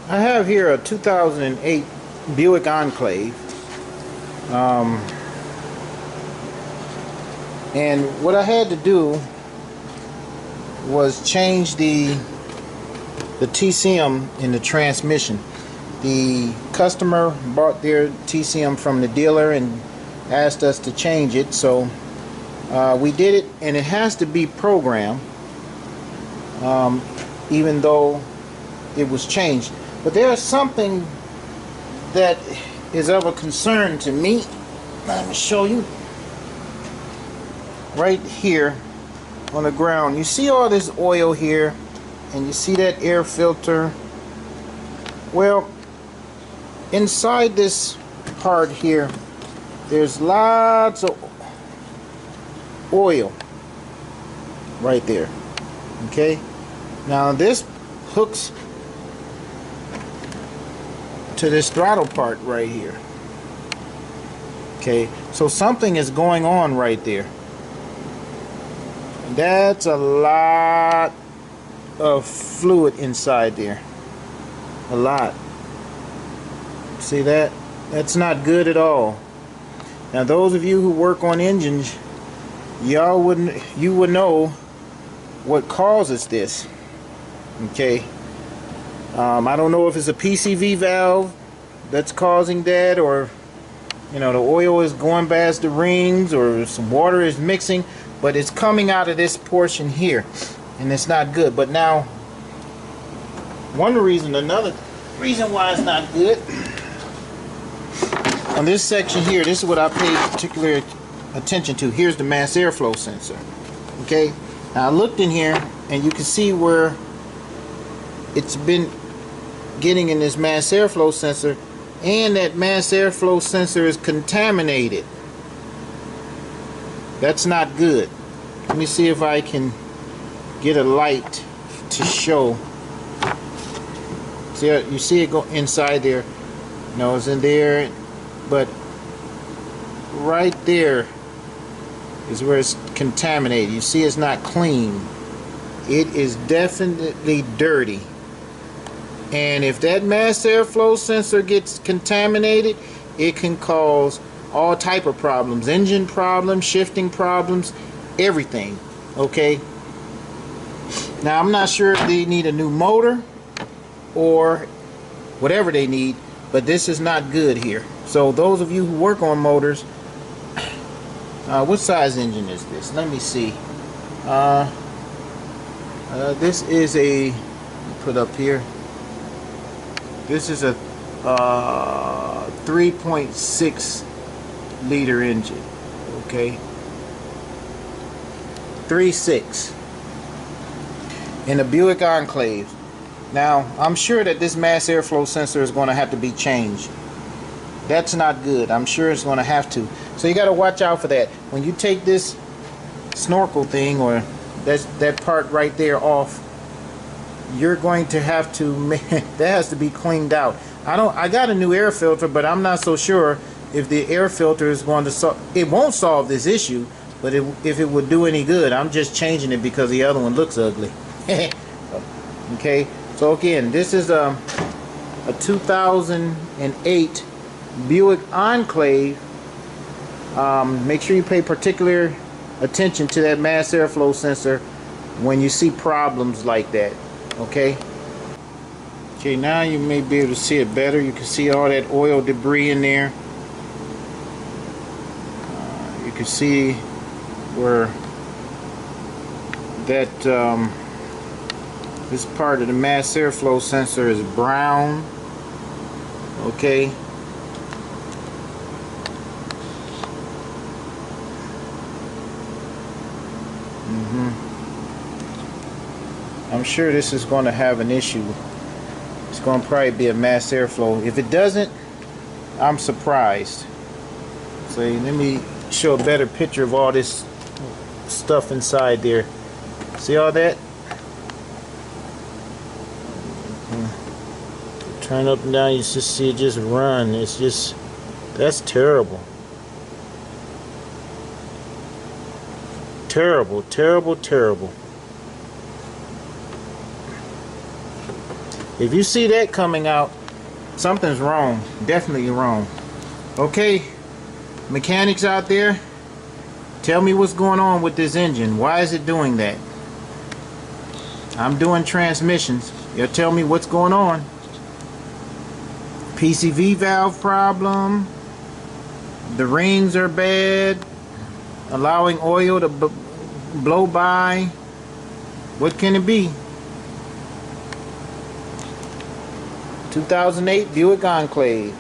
I have here a 2008 Buick Enclave, and what I had to do was change the TCM in the transmission. The customer bought their TCM from the dealer and asked us to change it, so we did it, and it has to be programmed, even though it was changed. But there's something that is of a concern to me. Let me show you. Right here on the ground, you see all this oil here, and you see that air filter. Well, inside this part here, there's lots of oil right there. Okay, now this hooks to this throttle part right here. Okay, so something is going on right there. That's a lot of fluid inside there. A lot. See that? That's not good at all. Now those of you who work on engines, you would know what causes this. Okay. I don't know if it's a PCV valve that's causing that, or the oil is going past the rings, or some water is mixing, but it's coming out of this portion here, and it's not good. But now, another reason why it's not good, on this section here, this is what I paid particular attention to. Here's the mass airflow sensor. Okay, now I looked in here, and you can see where it's been getting in this mass airflow sensor, and that mass airflow sensor is contaminated. That's not good. Let me see if I can get a light to show. See, you see it go inside there. No, it's in there, but right there is where it's contaminated. You see, it's not clean. It is definitely dirty. And if that mass airflow sensor gets contaminated, it can cause all type of problems, engine problems, shifting problems, everything. Okay, now I'm not sure if they need a new motor or whatever they need, but this is not good here. So those of you who work on motors, what size engine is this? Let me see. This is a, put up here, this is a 3.6 liter engine. Okay, 3.6 in a Buick Enclave. Now I'm sure that this mass airflow sensor is going to have to be changed. That's not good. I'm sure it's going to have to. So you got to watch out for that. When you take this Snorkel thing, or that part right there off, you're going to have to that has to be cleaned out. I got a new air filter, but I'm not so sure if the air filter is going to it won't solve this issue, but if it would do any good. I'm just changing it because the other one looks ugly. Okay, so again, this is a 2008 Buick Enclave. Make sure you pay particular attention to that mass airflow sensor when you see problems like that. Okay, now you may be able to see it better. You can see all that oil debris in there. You can see where that this part of the mass airflow sensor is brown. Okay, I'm sure this is going to have an issue. It's going to probably be a mass airflow. If it doesn't, I'm surprised. So let me show a better picture of all this stuff inside there. See all that? Turn up and down, you just see it just run. It's just, that's terrible. Terrible, terrible, terrible. If you see that coming out, something's wrong. Definitely wrong. Okay, mechanics out there, tell me what's going on with this engine. Why is it doing that? I'm doing transmissions. You'll tell me what's going on. PCV valve problem. The rings are bad. Allowing oil to blow by. What can it be? 2008 Buick Enclave.